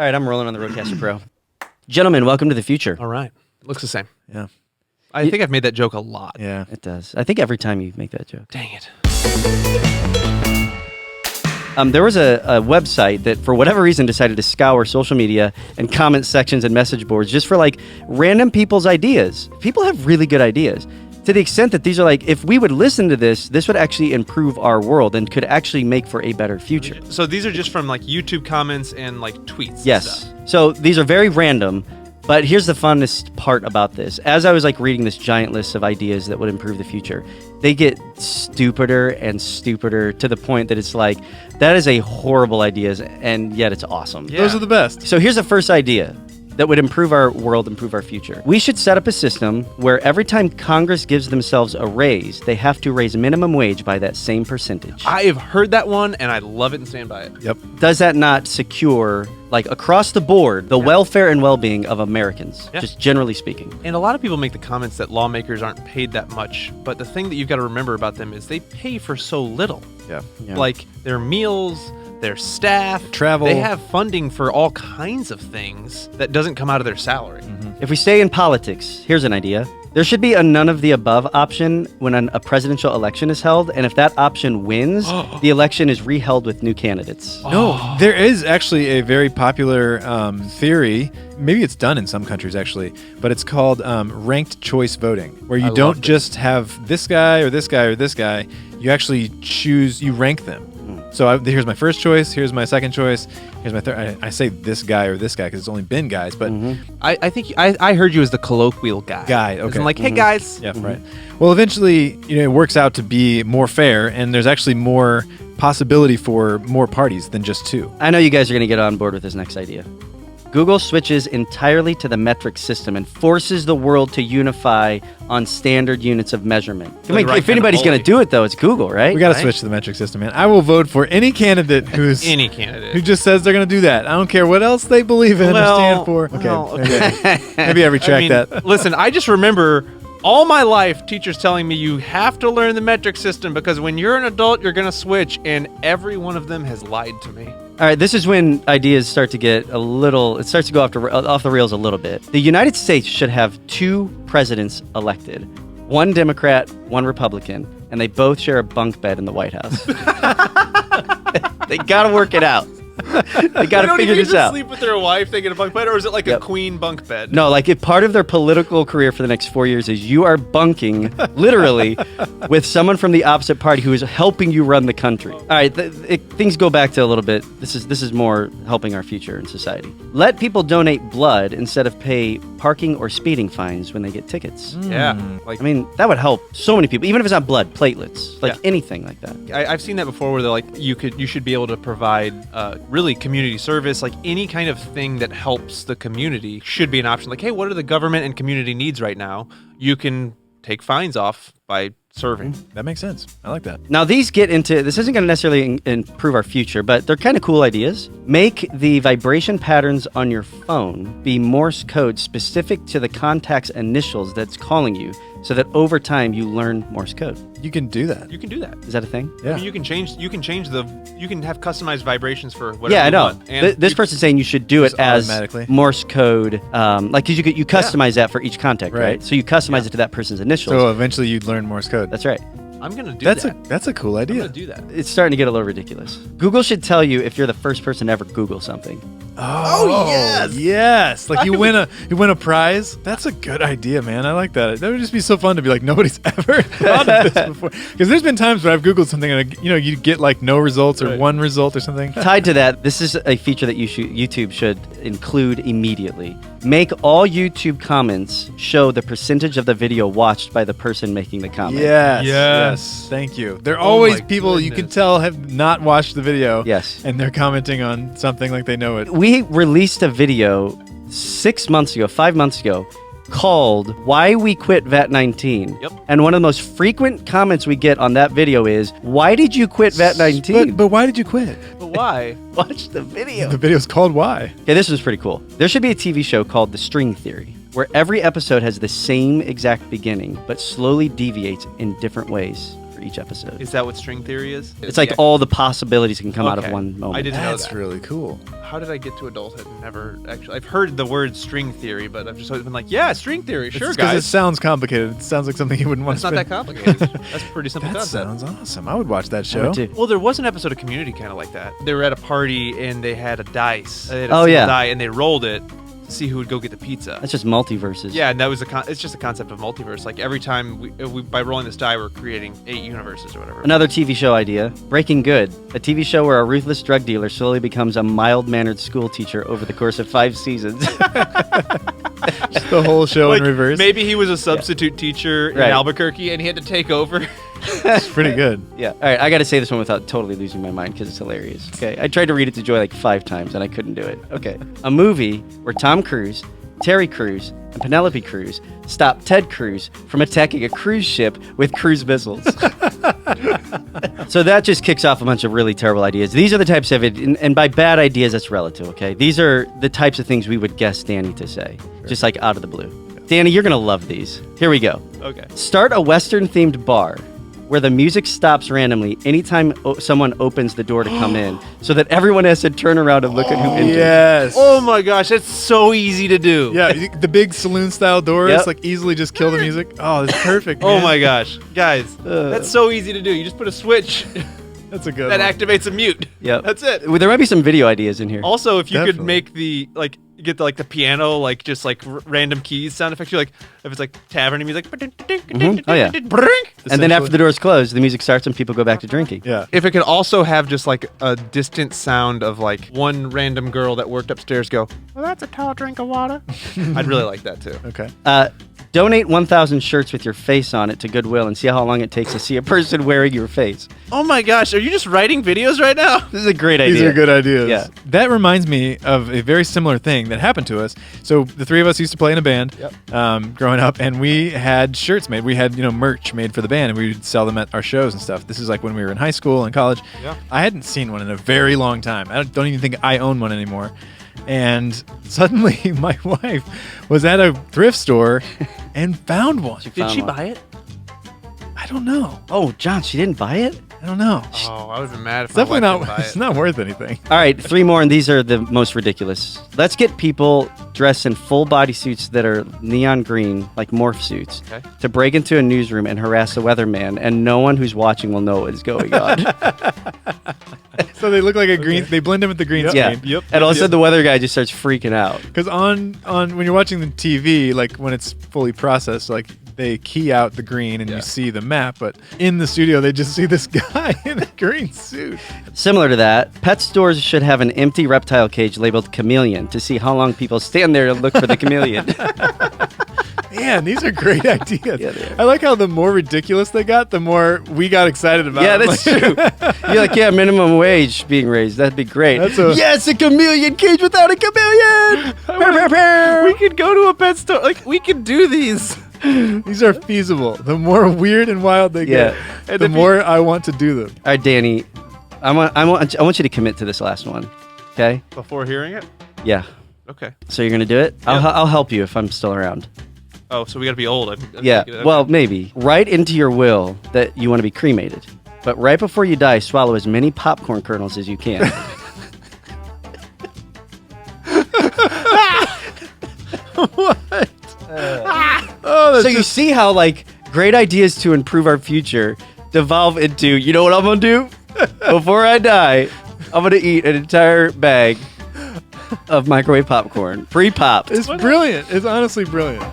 All right, I'm rolling on the Rodecaster Pro. Gentlemen, welcome to the future. All right. It looks the same. Yeah. I think I've made that joke a lot. Yeah. It does. I think every time you make that joke. Dang it. There was a website that, for whatever reason, decided to scour social media and comment sections and message boards just for, like, random people's ideas. People have really good ideas. To the extent that these are like, if we would listen to this would actually improve our world and could actually make for a better future. So these are just from like YouTube comments and like tweets. Yes. And stuff. So these are very random, but here's the funnest part about this. As I was like reading this giant list of ideas that would improve the future, they get stupider and stupider to the point that it's like, that is a horrible idea, and yet it's awesome. Yeah. Those are the best. So here's the first idea that would improve our world, improve our future. We should set up a system where every time Congress gives themselves a raise, they have to raise minimum wage by that same percentage. I have heard that one, and I love it and stand by it. Yep. Does that not secure, like across the board, the welfare and well-being of Americans, just generally speaking? And a lot of people make the comments that lawmakers aren't paid that much, but the thing that you've got to remember about them is they pay for so little. Yeah. Like their meals, their staff, travel. They have funding for all kinds of things that doesn't come out of their salary. If we stay in politics, here's an idea. There should be a none of the above option when a presidential election is held, and if that option wins, the election is reheld with new candidates. No, there is actually a very popular theory. Maybe it's done in some countries, actually, but it's called ranked choice voting, where you don't just have this guy or this guy or this guy. You actually choose, you rank them. So here's my first choice, here's my second choice, here's my third. I say this guy or this guy because it's only been guys, but I think I heard you as the colloquial guy. Okay. As in like, hey guys. Yeah, right. Well, eventually, it works out to be more fair, and there's actually more possibility for more parties than just two. I know you guys are going to get on board with this next idea. Google switches entirely to the metric system and forces the world to unify on standard units of measurement. I mean, if anybody's going to do it, though, it's Google, right? We got to switch to the metric system, man. I will vote for any candidate who just says they're going to do that. I don't care what else they believe in or stand for. Okay. Maybe I retract that. Listen, I just remember all my life teachers telling me you have to learn the metric system because when you're an adult, you're going to switch, and every one of them has lied to me. All right, this is when ideas start to get it starts to go off the rails a little bit. The United States should have 2 presidents elected, one Democrat, one Republican, and they both share a bunk bed in the White House. They got to work it out. They got to figure this out. Sleep with their wife, they get a bunk bed, or is it like a queen bunk bed? No, like if part of their political career for the next 4 years is you are bunking, literally, with someone from the opposite party who is helping you run the country. All right, things go back to a little bit. This is more helping our future in society. Let people donate blood instead of pay parking or speeding fines when they get tickets. Yeah, I mean, that would help so many people, even if it's not blood, platelets, anything like that. I've seen that before where they're like, you should be able to provide really community service, like any kind of thing that helps the community should be an option. Like, hey, what are the government and community needs right now? You can take fines off by serving. That makes sense. I like that. Now, this isn't going to necessarily improve our future, but they're kind of cool ideas. Make the vibration patterns on your phone be Morse code specific to the contact's initials that's calling you, so that over time you learn Morse code. You can do that. You can do that. Is that a thing? Yeah. I mean, you can have customized vibrations for whatever you want. And this person's saying you should do it as Morse code, like you customize that for each contact, right? So you customize it to that person's initials. So eventually you'd learn Morse code. That's right. I'm going to do that. That's a cool idea. I'm going to do that. It's starting to get a little ridiculous. Google should tell you if you're the first person to ever Google something. Oh yes! Yes, like you win a prize. That's a good idea, man. I like that. That would just be so fun to be like, nobody's ever thought of this before. Because there's been times where I've Googled something and you get like no results or one result or something. Tied to that, this is a feature that YouTube should include immediately. Make all YouTube comments show the percentage of the video watched by the person making the comment. Yes. Thank you. There are always people you can tell have not watched the video. Yes. And they're commenting on something like they know it. We released a video 5 months ago, called Why We Quit VAT-19. Yep. And one of the most frequent comments we get on that video is, why did you quit VAT-19? But why did you quit? But why? Watch the video. The video's called Why. Okay, this was pretty cool. There should be a TV show called The String Theory, where every episode has the same exact beginning, but slowly deviates in different ways for for each episode. Is that what string theory is? It's like all the possibilities can come out of one moment. I didn't know That's that. really cool. How did I get to adulthood? Never actually. I've heard the word string theory, but I've just always been like, yeah, string theory, sure, Because guys. it sounds complicated. It sounds like something you wouldn't want It's to not spend. that complicated. That's a pretty simple That concept. sounds awesome. I would watch that I show. would too. Well, there was an episode of Community kind of like that. They were at a party and they had a dice. They had a Oh, single yeah. die, and they rolled it to see who would go get the pizza. That's just multiverses. Yeah, and that was it's just a concept of multiverse. Like every time we by rolling this die, we're creating 8 universes or whatever. Another TV show idea, Breaking Good, a TV show where a ruthless drug dealer slowly becomes a mild-mannered school teacher over the course of 5 seasons. Just the whole show in reverse. Maybe he was a substitute teacher in Right. Albuquerque and he had to take over. It's pretty good. Yeah. All right, I got to say this one without totally losing my mind because it's hilarious. Okay. I tried to read it to Joy like 5 times and I couldn't do it. Okay. A movie where Tom Cruise, Terry Crews, and Penelope Cruz stop Ted Cruz from attacking a cruise ship with cruise missiles. So that just kicks off a bunch of really terrible ideas. These are the types of it, and by bad ideas, that's relative, okay? These are the types of things we would guess Danny to say, just like out of the blue. Danny, you're going to love these. Here we go. Okay. Start a Western-themed bar where the music stops randomly anytime someone opens the door to come in, so that everyone has to turn around and look at who entered. Yes. Oh my gosh, that's so easy to do. Yeah, the big saloon-style doors, Yep. like easily just kill the music. Oh, that's perfect. Oh man. my gosh, guys, that's so easy to do. You just put a switch That's a good that one. activates a mute. Yep. That's it. Well, there might be some video ideas in here. Also, if you could Definitely. make the get the piano just random keys sound effects, you're like if it's like tavern music. Oh, yeah. And then after the doors close, the music starts and people go back to drinking. Yeah. If it could also have just like a distant sound of like one random girl that worked upstairs go, well, that's a tall drink of water. I'd really like that too. Okay. Donate 1,000 shirts with your face on it to Goodwill and see how long it takes to see a person wearing your face. Oh my gosh, are you just writing videos right now? This is a great idea. These are good ideas. Yeah. That reminds me of a very similar thing that happened to us. So the three of us used to play in a band growing up, and we had shirts made. We had merch made for the band, and we would sell them at our shows and stuff. This is like when we were in high school and college. Yeah. I hadn't seen one in a very long time. I don't even think I own one anymore. And suddenly my wife was at a thrift store and found one. Did she buy it? I don't know. Oh, John, she didn't buy it? I don't know. Oh, I would have been mad if It's definitely my wife not. didn't buy It's it. not worth anything. All right, 3 more, and these are the most ridiculous. Let's get people dressed in full body suits that are neon green, like morph suits, Okay. to break into a newsroom and harass the weatherman, and no one who's watching will know what is going on. So they look like a green. They blend in with the green Yeah. screen. Yep. And all of a sudden, the weather guy just starts freaking out. Because on when you're watching the TV, like when it's fully processed, like they key out the green and Yeah. you see the map, but in the studio they just see this guy in a green suit. Similar to that, pet stores should have an empty reptile cage labeled chameleon to see how long people stand there to look for the chameleon. Man, these are great ideas. Yeah, they are. I like how the more ridiculous they got, the more we got excited about Yeah, it. that's Like- true. You're like, yeah, minimum wage being raised. That'd be great. That's a- yes, a chameleon cage without a chameleon. We could go to a pet store. Like we could do these. These are feasible. The more weird and wild they get, Yeah. the more I want to do them. All right, Danny, I want you to commit to this last one. Okay? Before hearing it. Yeah. Okay. So you're gonna do it? Yeah. I'll help you if I'm still around. Oh, so we got to be old. I'm Yeah. thinking, okay. Well, maybe. Write into your will that you want to be cremated, but right before you die, swallow as many popcorn kernels as you can. Oh, that's So you see how great ideas to improve our future devolve into, you know what I'm gonna do? Before I die, I'm gonna eat an entire bag of microwave popcorn. Pre-popped. it's brilliant. It's honestly brilliant.